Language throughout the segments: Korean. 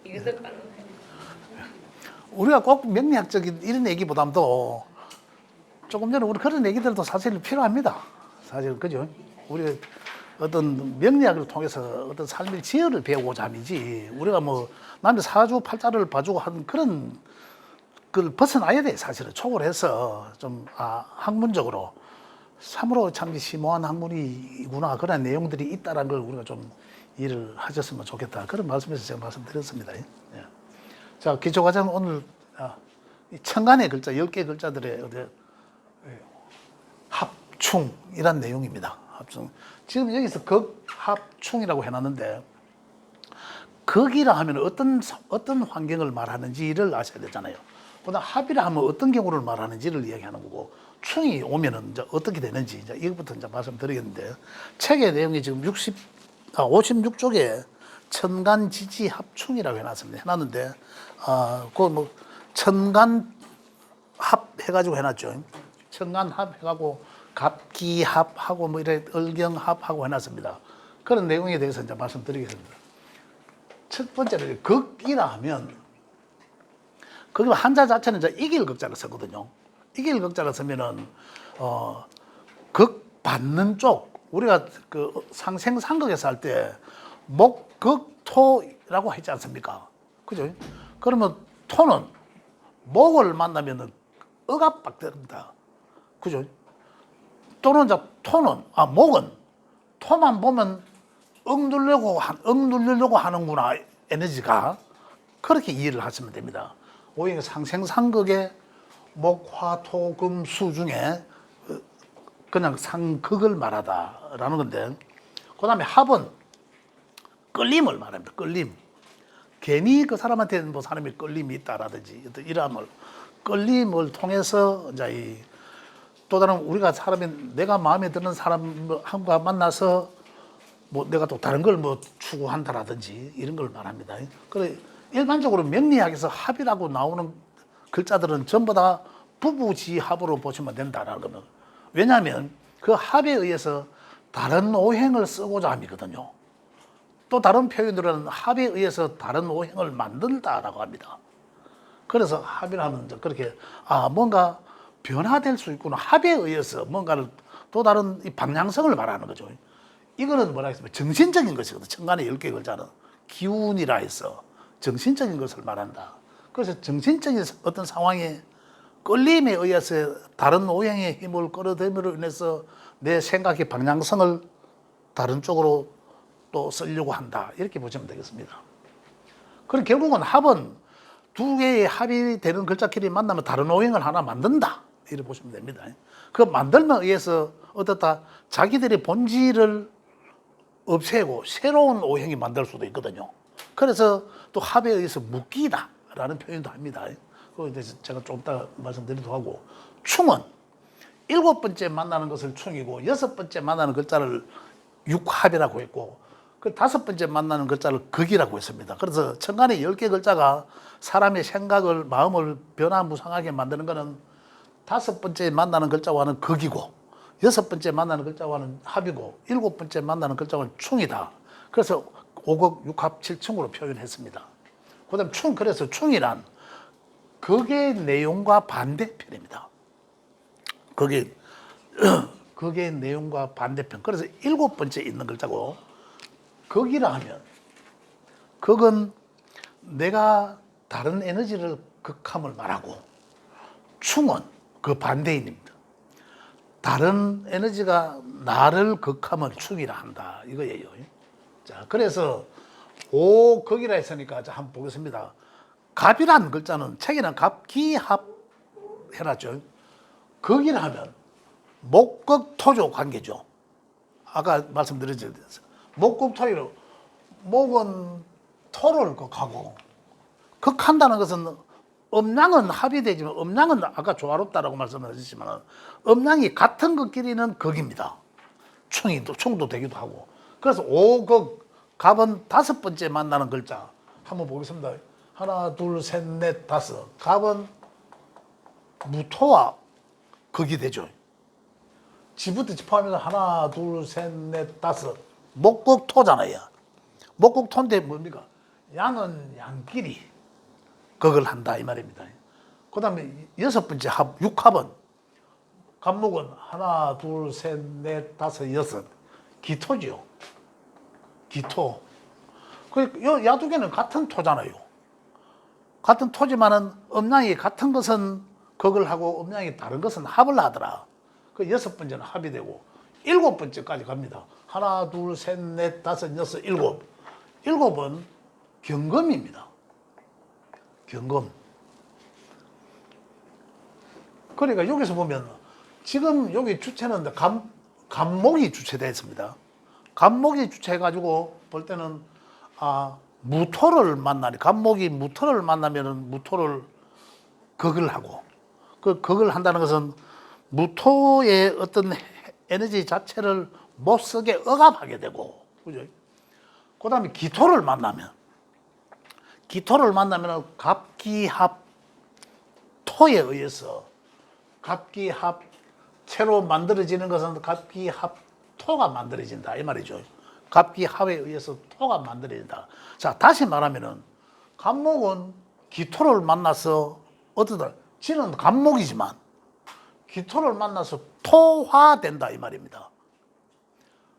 이것도 빠르네. 우리가 꼭 명리학적인 이런 얘기보다도 조금 전에 우리 그런 얘기들도 사실 필요합니다. 사실 그죠? 우리 어떤 명리학을 통해서 어떤 삶의 지혜를 배우고자 함이지 우리가 뭐 남의 사주 팔자를 봐주고 하는 그런 걸 벗어나야 돼. 사실은 초월해서 좀 학문적으로 참으로 참 심오한 학문이구나 그런 내용들이 있다는 걸 우리가 좀 이해를 하셨으면 좋겠다 그런 말씀에서 제가 말씀드렸습니다. 예. 자, 기초과정 오늘 이 천간의 글자 10개 글자들의 합충이란 내용입니다. 합충. 지금 여기서 극합충이라고 해놨는데 극이라 하면 어떤 환경을 말하는지를 아셔야 되잖아요. 그다음 합이라 하면 어떤 경우를 말하는지를 이야기하는 거고 충이 오면은 이제 어떻게 되는지 이제 이것부터 이제 말씀드리겠는데 책의 내용이 지금 56쪽에 천간지지 합충이라고 해놨는데 그 뭐 천간 합 해가지고 해놨죠. 천간 합 해가고 갑기 합하고 뭐 이래 을경 합하고 해놨습니다. 그런 내용에 대해서 이제 말씀드리겠습니다. 첫 번째로 극이라 하면 거기 한자 자체는 이제 이길 극자를 쓰거든요. 이길 극자를 쓰면은 극 받는 쪽 우리가 그 상생상극에서 할 때 목극토라고 했지 않습니까? 그죠? 그러면 토는 목을 만나면은 억압박됩니다. 그죠? 또는 이제 토는 목은 토만 보면 억누르려고 하는구나 에너지가 그렇게 이해를 하시면 됩니다. 오히려 상생상극의 목화토금수 중에 그냥 상극을 말하다라는 건데 그 다음에 합은 끌림을 말합니다. 끌림. 괜히 그 사람한테 뭐 사람이 끌림이 있다라든지 어떤 이러함을 끌림을 통해서 이제 또 다른 우리가 사람이 내가 마음에 드는 사람과 만나서 뭐 내가 또 다른 걸 뭐 추구한다라든지 이런 걸 말합니다. 그래 일반적으로 명리학에서 합이라고 나오는 글자들은 전부 다 부부지합으로 보시면 된다라는 거는 왜냐하면 그 합에 의해서 다른 오행을 쓰고자 함이거든요. 또 다른 표현으로는 합에 의해서 다른 오행을 만든다라고 합니다. 그래서 합이라면 그렇게 뭔가 변화될 수 있구나. 합에 의해서 뭔가를 또 다른 이 방향성을 말하는 거죠. 이거는 뭐라 했으면 정신적인 것이거든. 천간의 10개 글자는 기운이라 해서 정신적인 것을 말한다. 그래서 정신적인 어떤 상황에 끌림에 의해서 다른 오행의 힘을 끌어들임으로 인해서 내 생각의 방향성을 다른 쪽으로 또 쓰려고 한다. 이렇게 보시면 되겠습니다. 그럼 결국은 합은 두 개의 합이 되는 글자끼리 만나면 다른 오행을 하나 만든다. 이렇게 보시면 됩니다. 그 만들면 의해서 어떻다 자기들의 본질을 없애고 새로운 오행이 만들 수도 있거든요. 그래서 또 합에 의해서 묶이다라는 표현도 합니다. 그거 대해서 제가 좀 이따 말씀드리도록 하고 충은 7번째 만나는 것을 충이고 6번째 만나는 글자를 육합이라고 했고 그 5번째 만나는 글자를 극이라고 했습니다. 그래서 천간의 10개 글자가 사람의 생각을 마음을 변화무쌍하게 만드는 것은 5번째 만나는 글자와는 극이고 6번째 만나는 글자와는 합이고 7번째 만나는 글자와는 충이다. 그래서 5극 6합 7충으로 표현했습니다. 그 다음 충 그래서 충이란 극의 내용과 반대편입니다. 극의 내용과 반대편. 그래서 7번째 있는 글자고 극이라 하면 극은 내가 다른 에너지를 극함을 말하고 충은 그 반대인입니다. 다른 에너지가 나를 극함을 충이라 한다 이거예요. 자, 그래서 오극이라 했으니까 자 한번 보겠습니다. 갑이라는 글자는 책에는 갑기합 해놨죠. 극이라 하면 목극토조 관계죠. 아까 말씀드렸죠. 목극토로 목은 토를 극하고 극한다는 것은 음양은 합이 되지만 음양은 아까 조화롭다라고 말씀하셨지만 음양이 같은 것끼리는 극입니다. 충도 되기도 하고 그래서 오극 갑은 5번째 만나는 글자 한번 보겠습니다. 하나 둘 셋 넷 다섯 갑은 무토와 극이 되죠. 지부터 포함해서 하나 둘 셋 넷 다섯 목극토잖아요. 목극토인데 뭡니까? 양은 양끼리 극을 한다 이 말입니다. 그 다음에 여섯 번째 육합은 간목은 하나, 둘, 셋, 넷, 다섯, 여섯. 기토죠. 기토. 그 야두개는 같은 토잖아요. 같은 토지만은 음양이 같은 것은 극을 하고 음양이 다른 것은 합을 하더라. 그 여섯 번째는 합이 되고 일곱 번째까지 갑니다. 하나, 둘, 셋, 넷, 다섯, 여섯, 일곱. 일곱은 경금입니다. 경금. 그러니까 여기서 보면 지금 여기 주체는 간목이 주체되어 있습니다. 간목이 주체해가지고 볼 때는 무토를 만나니 간목이 무토를 만나면은 무토를 극을 하고 그 극을 한다는 것은 무토의 어떤 에너지 자체를 못 쓰게 억압하게 되고 그죠? 그다음에 기토를 만나면 갑기합 토에 의해서 갑기합체로 만들어지는 것은 갑기합토가 만들어진다 이 말이죠. 갑기합에 의해서 토가 만들어진다. 자, 다시 말하면은 간목은 기토를 만나서 어떠다 지는 간목이지만 기토를 만나서 토화된다 이 말입니다.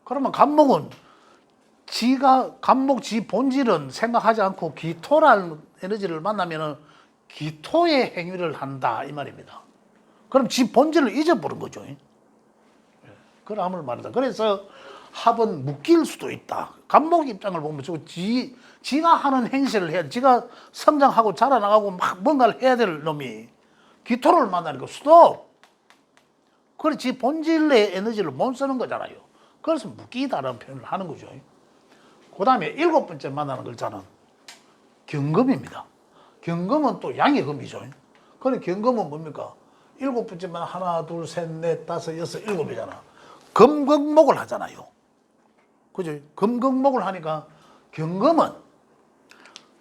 그러면 간목은 간목 지 본질은 생각하지 않고 기토라는 에너지를 만나면은 기토의 행위를 한다 이 말입니다. 그럼 지 본질을 잊어버린 거죠. 그런 함을 말한다. 그래서 합은 묶일 수도 있다. 간목 입장을 보면 지가 하는 행실을 해야 지가 성장하고 자라나가고 막 뭔가를 해야 될 놈이 기토를 만나니까 스톱. 그렇지 본질의 에너지를 못 쓰는 거잖아요. 그래서 묶이다라는 표현을 하는 거죠. 그 다음에 일곱 번째 만나는 글자는 경금입니다. 경금은 또 양의 금이죠. 그럼 경금은 뭡니까? 일곱 번째만 하나, 둘, 셋, 넷, 다섯, 여섯, 일곱이잖아. 금극목을 하잖아요. 그죠? 금극목을 하니까 경금은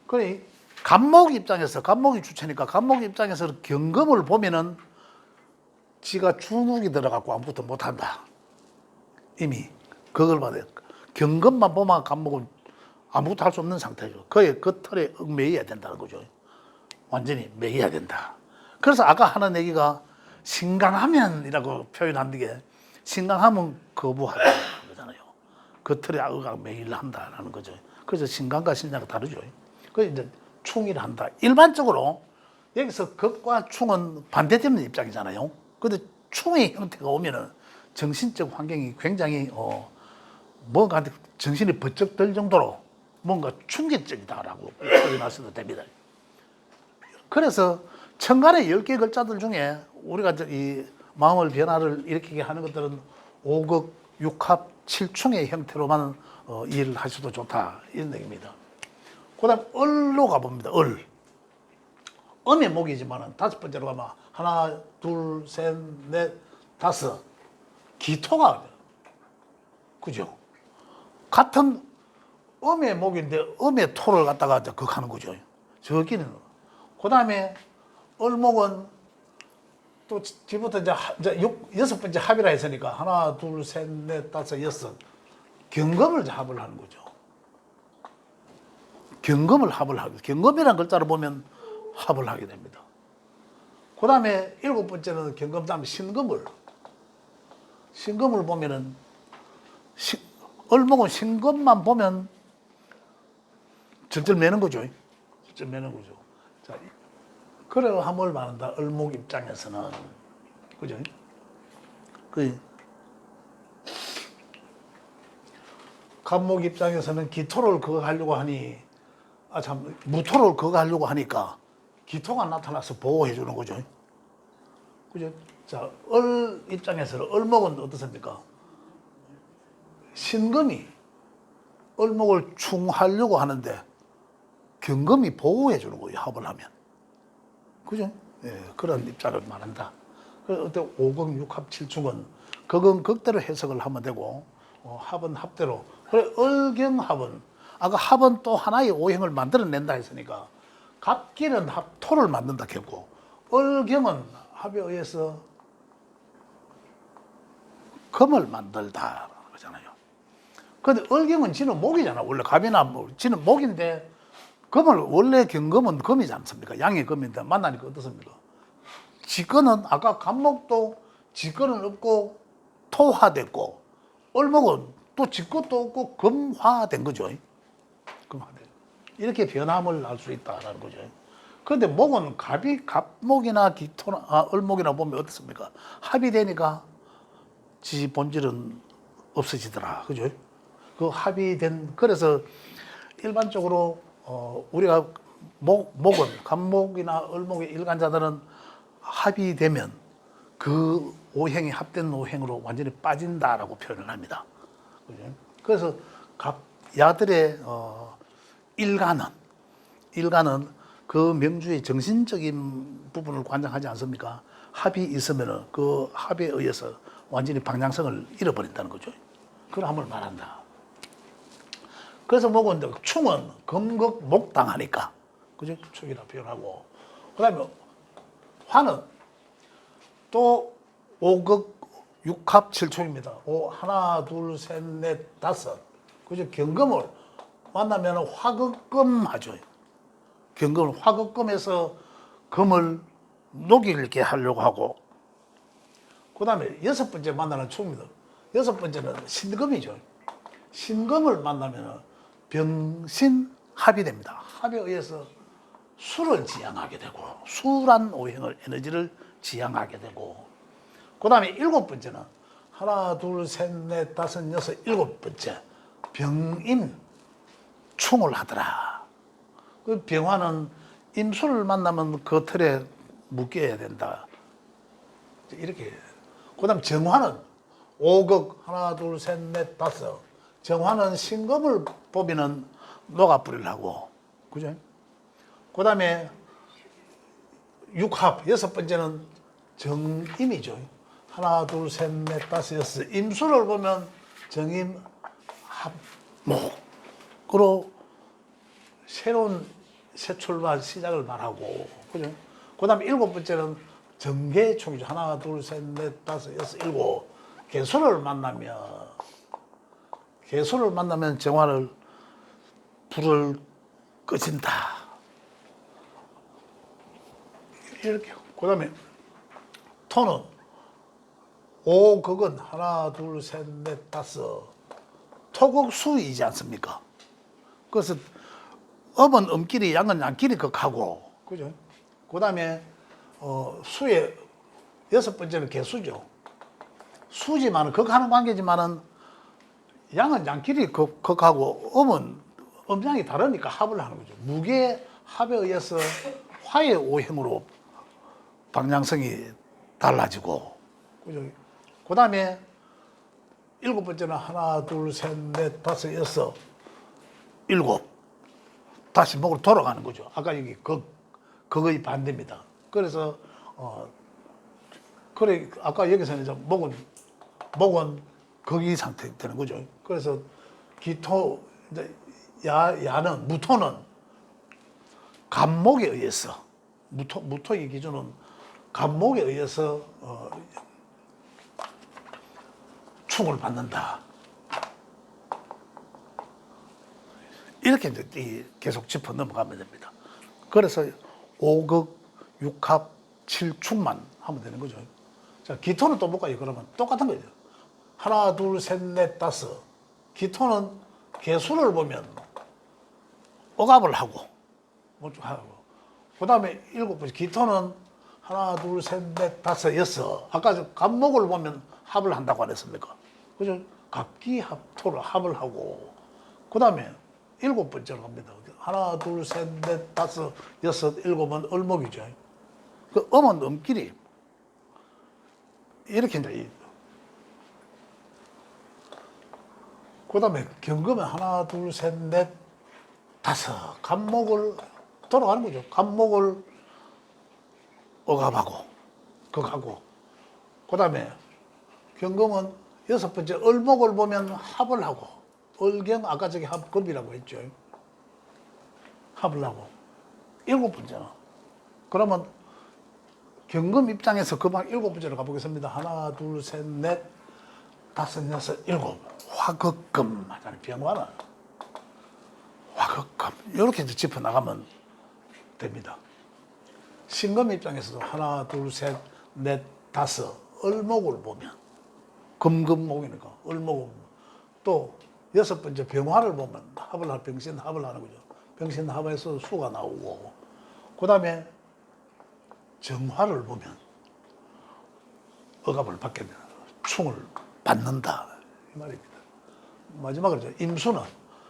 그래 간목 입장에서 간목이 주체니까 간목 입장에서 경금을 보면은 지가 주눅이 들어갖고 아무것도 못한다. 이미 그걸 받아요. 경금만 보면 간목은 아무것도 할 수 없는 상태죠. 그의 그 틀에 매여야 된다는 거죠. 완전히 매여야 된다. 그래서 아까 하는 얘기가 신강하면이라고 표현한 게 신강하면 거부하는 거잖아요. 그 틀에 아가 매일 한다라는 거죠. 그래서 신강과 신장은 다르죠. 그래서 이제 충일 한다. 일반적으로 여기서 극과 충은 반대되는 입장이잖아요. 근데 충의 형태가 오면은 정신적 환경이 굉장히 뭔가 정신이 번쩍 들 정도로 뭔가 충격적이다라고 표현하셔도 됩니다. 그래서 천간의 10개 글자들 중에 우리가 이 마음을 변화를 일으키게 하는 것들은 오극, 육합, 칠충의 형태로만 이해를 하셔도 좋다 이런 얘기입니다. 그 다음 을로 가봅니다. 을. 음의 목이지만 다섯 번째로 가면 하나, 둘, 셋, 넷, 다섯. 기토가 그죠? 같은 음의 목인데 음의 토를 갖다가 극하는 거죠. 저기는. 그 다음에 을목은 또 뒤부터 이제 여섯 번째 합이라 했으니까 하나, 둘, 셋, 넷, 다섯, 여섯. 경금을 합을 하는 거죠. 경금을 합을 하게. 경금이라는 글자를 보면 합을 하게 됩니다. 그 다음에 일곱 번째는 경금 다음에 신금을 보면은 을목은 신금만 보면 절절 매는 거죠. 절절 매는 거죠. 자, 그래 함을 말한다. 을목 입장에서는 그죠? 간목 입장에서는 기토를 그거 하려고 하니 무토를 그거 하려고 하니까 기토가 나타나서 보호해 주는 거죠. 그죠? 자, 을 입장에서는 을목은 어떻습니까? 신금이 을목을 충하려고 하는데 경금이 보호해 주는 거예요. 합을 하면. 그죠? 예, 그런 입장을 말한다. 그래서 어때 오극, 육합, 칠충은 극은 극대로 해석을 하면 되고 합은 합대로. 그래 을경합은 아까 합은 또 하나의 오행을 만들어낸다 했으니까 갑기는 토를 만든다 했고 을경은 합에 의해서 금을 만들다 그러잖아요. 근데 을경은 지는 목이잖아. 원래 갑이나 지는 목인데 금을 원래 경금은 금이지 않습니까? 양의 금인데 만나니까 어떻습니까? 지권은 아까 간목도 지권은 없고 토화됐고 을목은 또 지권도 없고 금화된 거죠. 금화된. 이렇게 변함을 알 수 있다라는 거죠. 그런데 목은 갑목이나 기토나 을목이나 보면 어떻습니까? 합이 되니까 지 본질은 없어지더라. 그죠? 그 합이 된, 그래서 일반적으로 우리가 목은 갑목이나 을목의 일간자들은 합이 되면 그 오행이 합된 오행으로 완전히 빠진다라고 표현을 합니다. 그죠? 그래서 각 야들의 일간은 그 명주의 정신적인 부분을 관장하지 않습니까? 합이 있으면은 그 합에 의해서 완전히 방향성을 잃어버린다는 거죠. 그걸 함을 말한다. 그래서 목은 충은 금극 목당하니까 그죠? 충이라 표현하고 그다음에 화는 또 오극 육합 칠충입니다. 하나 둘 셋 넷 다섯 그죠? 경금을 만나면 화극금 하죠. 경금을 화극금에서 금을 녹이게 하려고 하고 그다음에 여섯 번째 만나는 충입니다. 여섯 번째는 신금이죠. 신금을 만나면 병신합이 됩니다. 합에 의해서 수를 지향하게 되고 수란 오행을 에너지를 지향하게 되고 그다음에 일곱 번째는 하나 둘 셋 넷 다섯 여섯 일곱 번째 병임 충을 하더라. 그 병화는 임수를 만나면 그 틀에 묶여야 된다. 이렇게. 그다음 정화는 오극 하나 둘 셋 넷 다섯. 정화는 신금을 보면은 녹아뿌리를 하고, 그죠? 그다음에 육합 여섯 번째는 정임이죠. 하나 둘 셋 넷 다섯 여섯. 임수를 보면 정임 합목으로 새로운 새 출발 시작을 말하고, 그죠? 그다음에 일곱 번째는 정계충이죠. 하나 둘 셋 넷 다섯 여섯 일곱. 개수를 만나면 정화를 불을 꺼진다. 이렇게. 그다음에 토는 오극은 하나 둘 셋 넷 다섯 토극수이지 않습니까? 그래서 음은 음끼리 양은 양끼리 극하고, 그죠? 그다음에 수의 여섯 번째는 개수죠. 수지만은 극하는 관계지만은 양은 양끼리 극하고 음은 음양이 다르니까 합을 하는 거죠. 무게 합에 의해서 화의 오행으로 방향성이 달라지고, 그죠? 그다음에 일곱 번째는 하나 둘 셋 넷 다섯 여섯 일곱 다시 목으로 돌아가는 거죠. 아까 여기 그거의 반대입니다. 그래서 그래 아까 여기서는 이제 목은 거기 상태 되는 거죠. 그래서 기토 이제 야는 무토는 간목에 의해서 무토의 기준은 간목에 의해서 충을 받는다. 이렇게 이제 계속 짚어 넘어가면 됩니다. 그래서 오극, 육합, 칠충만 하면 되는 거죠. 자, 기토는 또 볼까요? 그러면 똑같은 거죠. 하나, 둘, 셋, 넷, 다섯. 기토는 개수를 보면 억압을 하고, 그 다음에 일곱 번째. 기토는 하나, 둘, 셋, 넷, 다섯, 여섯. 아까 저 간목을 보면 합을 한다고 안 했습니까? 그죠? 갑기 합토를 합을 하고, 그 다음에 일곱 번째로 갑니다. 하나, 둘, 셋, 넷, 다섯, 여섯, 일곱은 을목이죠. 그 음은 음끼리. 이렇게 이제. 그 다음에 경금은 하나, 둘, 셋, 넷, 다섯. 간목을 돌아가는 거죠. 간목을 억압하고, 극하고. 그 다음에 경금은 여섯 번째 을목을 보면 합을 하고, 을경 아까 저기 합금이라고 했죠. 합을 하고. 일곱 번째는. 그러면 경금 입장에서 금방 일곱 번째로 가보겠습니다. 하나, 둘, 셋, 넷, 다섯, 여섯, 일곱. 화극금 하잖아요. 병화는. 화극금. 자, 이렇게 짚어 나가면 됩니다. 신금 입장에서도 하나, 둘, 셋, 넷, 다섯 을목을 보면 금금목이니까 을목을 또 여섯 번째 병화를 보면 합을 할 병신 합을 하는 거죠. 병신 합에서 수가 나오고 그 다음에 정화를 보면 억압을 받게 되는 충을 받는다 이 말입니다. 마지막으로 임수는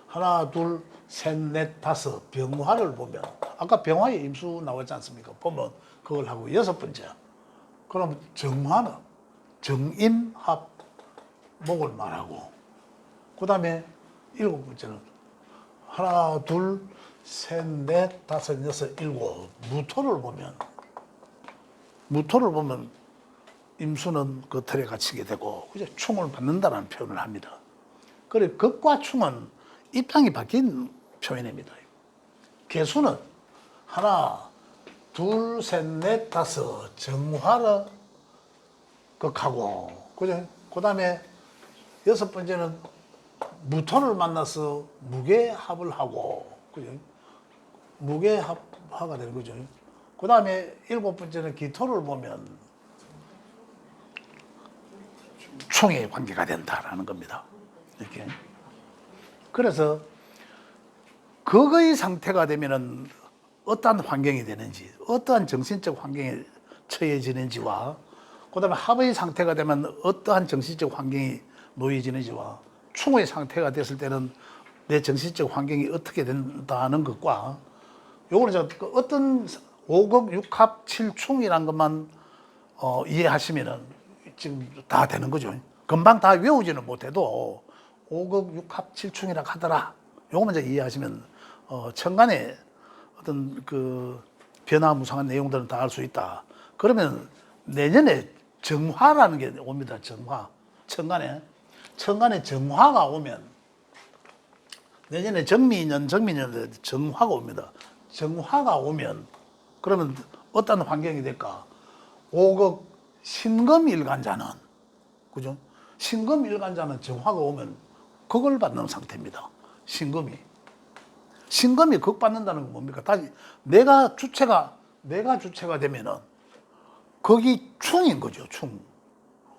하나, 둘, 셋, 넷, 다섯 병화를 보면 아까 병화에 임수 나왔지 않습니까? 보면 그걸 하고 여섯 번째 그럼 정화는 정임합 목을 말하고 그 다음에 일곱 번째는 하나, 둘, 셋, 넷, 다섯, 여섯, 일곱 무토를 보면 임수는 그 틀에 갇히게 되고 그죠? 충을 받는다는 표현을 합니다. 그래 극과 충은 입장이 바뀐 표현입니다. 개수는 하나, 둘, 셋, 넷, 다섯 정화를 극하고 그죠? 그 다음에 여섯 번째는 무토를 만나서 무게합을 하고 그죠? 무게합화가 되는 거죠. 그 다음에 일곱 번째는 기토를 보면 충의 관계가 된다라는 겁니다. 이렇게. 그래서 극의 상태가 되면은 어떠한 환경이 되는지, 어떠한 정신적 환경에 처해지는지와, 그 다음에 합의 상태가 되면 어떠한 정신적 환경이 놓여지는지와, 충의 상태가 됐을 때는 내 정신적 환경이 어떻게 된다는 것과, 요거는 어떤 5극 6합 7충이란 것만 이해하시면은 지금 다 되는 거죠. 금방 다 외우지는 못해도 5극 6합 7충이라 하더라. 요거만 이제 이해하시면 천간에 어떤 그 변화무쌍한 내용들은 다 알 수 있다. 그러면 내년에 정화라는 게 옵니다. 정화. 천간에 정화가 오면 내년에 정미년 정화가 옵니다. 정화가 오면 그러면 어떤 환경이 될까? 5극 신금일간자는 그죠? 신금일간자는 정화가 오면 극을 받는 상태입니다. 신금이 극 받는다는 건 뭡니까? 다시 내가 주체가 되면은 극이 충인 거죠. 충.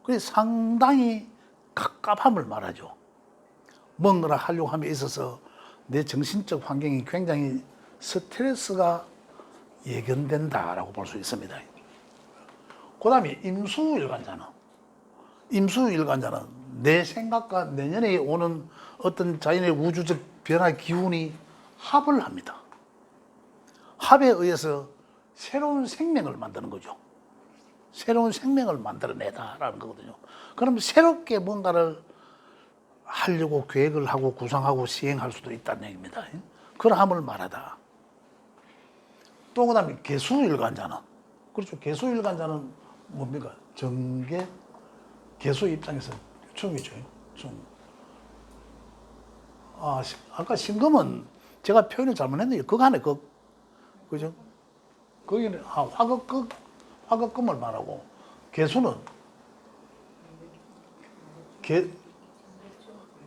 그래서 상당히 갑갑함을 말하죠. 뭔가를 하려고 함에 있어서 내 정신적 환경이 굉장히 스트레스가 예견된다라고 볼 수 있습니다. 그 다음에 임수일간자는 내 생각과 내년에 오는 어떤 자연의 우주적 변화 기운이 합을 합니다. 합에 의해서 새로운 생명을 만드는 거죠. 새로운 생명을 만들어내다라는 거거든요. 그럼 새롭게 뭔가를 하려고 계획을 하고 구상하고 시행할 수도 있다는 얘기입니다. 그러함을 말하다. 또 그다음에 개수일간자는 그렇죠. 개수일간자는 뭡니까? 정계 개수 입장에서 충이죠. 충. 아까 신금은 제가 표현을 잘못했네요. 극 안에 극. 그죠? 거기는 화극금을 말하고 개수는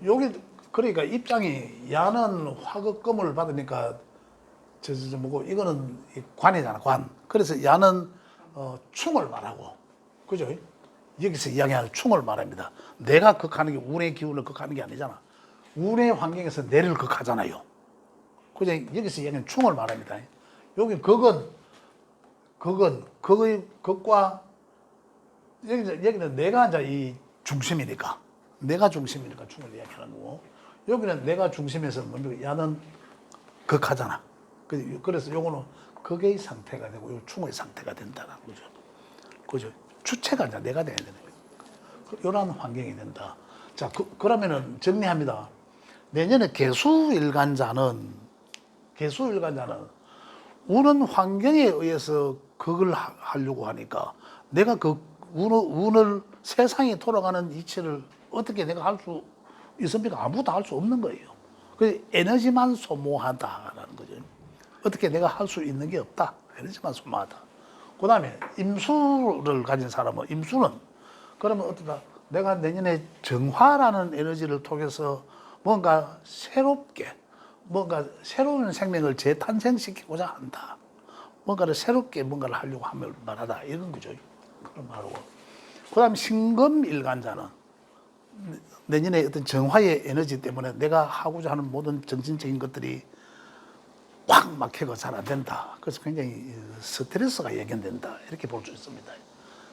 여기 그러니까 입장이 야는 화극금을 받으니까 뭐고 이거는 관이잖아, 관. 그래서 야는 충을 말하고 그죠? 여기서 이야기하는 충을 말합니다. 내가 극하는 게 운의 기운을 극하는 게 아니잖아. 운의 환경에서 내를 극하잖아요. 그죠? 여기서 이야기하는 충을 말합니다. 여기 극의 극과 여기는 내가 이제 이 중심이니까 충을 이야기하는 거고 여기는 내가 중심에서 뭡니까? 야는 극하잖아. 그래서 요거는 극의 상태가 되고 요 충의 상태가 된다는 거죠. 그죠? 주체가 이제 내가 돼야 되는 거예요. 이런 환경이 된다. 자, 그러면은 정리합니다. 내년에 개수일간자는 우는 환경에 의해서 극을 하려고 하니까 내가 그 운을 세상에 돌아가는 이치를 어떻게 내가 할 수 있습니까? 아무도 할 수 없는 거예요. 그 에너지만 소모하다라는 거죠. 어떻게 내가 할 수 있는 게 없다. 에너지만 소모하다. 그 다음에 임수를 가진 사람은 임수는 그러면 어떠다? 내가 내년에 정화라는 에너지를 통해서 뭔가 새롭게 뭔가 새로운 생명을 재탄생시키고자 한다. 뭔가를 새롭게 뭔가를 하려고 하면 말하다. 이런 거죠. 그런 말하고. 그 다음 신금일간자는 내년에 어떤 정화의 에너지 때문에 내가 하고자 하는 모든 정신적인 것들이 확 막히고 잘 안 된다. 그래서 굉장히 스트레스가 예견된다. 이렇게 볼 수 있습니다.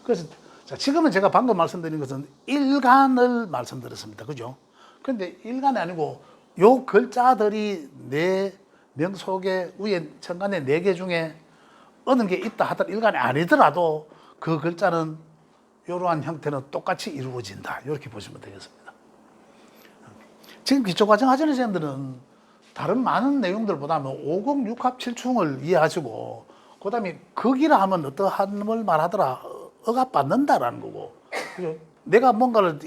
그래서 자, 지금은 제가 방금 말씀드린 것은 일간을 말씀드렸습니다. 그죠? 그런데 일간이 아니고 요 글자들이 내 명 속에 위에 천간에 4개 중에 어느 게 있다 하더라도 일간이 아니더라도 그 글자는 이러한 형태는 똑같이 이루어진다. 이렇게 보시면 되겠습니다. 지금 기초과정 하시는 선생님들은 다른 많은 내용들보다 5공 6합 7충을 이해하시고 그 다음에 극이라 하면 어떠함을 말하더라. 억압받는다라는 거고 그죠? 내가 뭔가를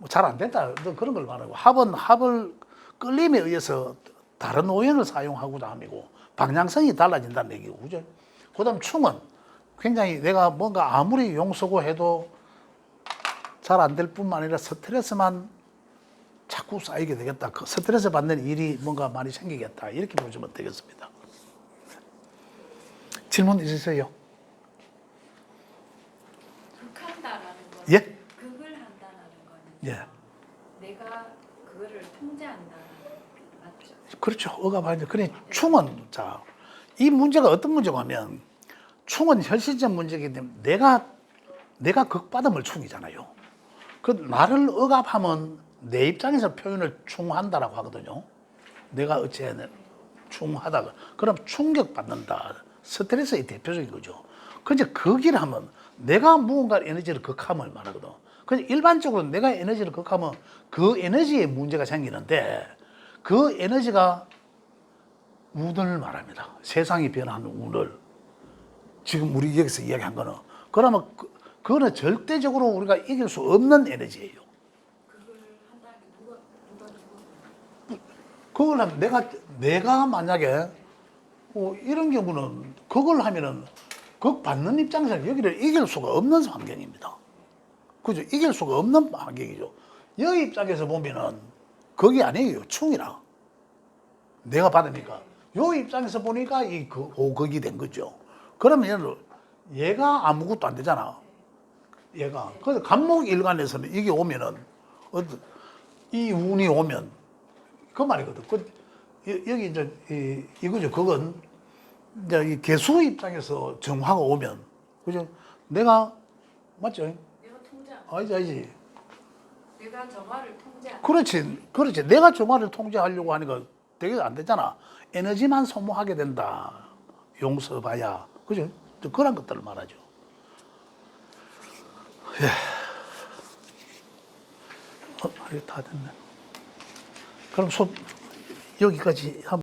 잘 안 된다 그런 걸 말하고 합을 끌림에 의해서 다른 오행을 사용하고자 함이고 방향성이 달라진다는 얘기고 그죠? 그 다음 충은 굉장히 내가 뭔가 아무리 용서고 해도 잘 안 될 뿐만 아니라 스트레스만 자꾸 쌓이게 되겠다. 그 스트레스 받는 일이 뭔가 많이 생기겠다. 이렇게 보시면 되겠습니다. 질문 있으세요? 극한다라는 건 예? 극을 한다라는 거는 예. 내가 그거를 통제한다는 맞죠? 그렇죠. 억압하는데. 그래, 충은, 자, 이 문제가 어떤 문제가 하면, 충은 현실적 문제이기 때문에 내가 극받음을 충이잖아요. 그 나를 억압하면 내 입장에서 표현을 충한다라고 하거든요. 내가 어찌해야 충하다. 그럼 충격받는다. 스트레스의 대표적인 거죠. 근데 극이라 하면 내가 무언가 에너지를 극함을 말하거든. 근데 일반적으로 내가 에너지를 극하면 그 에너지에 문제가 생기는데 그 에너지가 운을 말합니다. 세상이 변하는 운을. 지금 우리 여기서 이야기한 거는. 그러면 그거는 절대적으로 우리가 이길 수 없는 에너지예요. 그걸 한다는 게 누가 그걸 하면 내가 만약에 이런 경우는 그걸 하면은 그 받는 입장에서는 여기를 이길 수가 없는 환경입니다. 그죠? 이길 수가 없는 환경이죠. 여기 입장에서 보면은 그게 아니에요. 충이라. 내가 받으니까. 요 입장에서 보니까 오극이 된 거죠. 그러면 얘가 아무것도 안 되잖아. 얘가. 그래서 간목일간에서는 이게 오면은 이 운이 오면 그 말이거든. 여기 이제 이거죠. 그건 이제 이 개수 입장에서 정화가 오면 그죠? 내가 맞죠? 내가 통제한 알지. 내가 정화를 통제한 그렇지. 내가 정화를 통제하려고 하니까 되게 안 되잖아. 에너지만 소모하게 된다. 용서봐야 그죠? 그런 것들을 말하죠. 예. 이거 다 됐네. 그럼 여기까지 한번.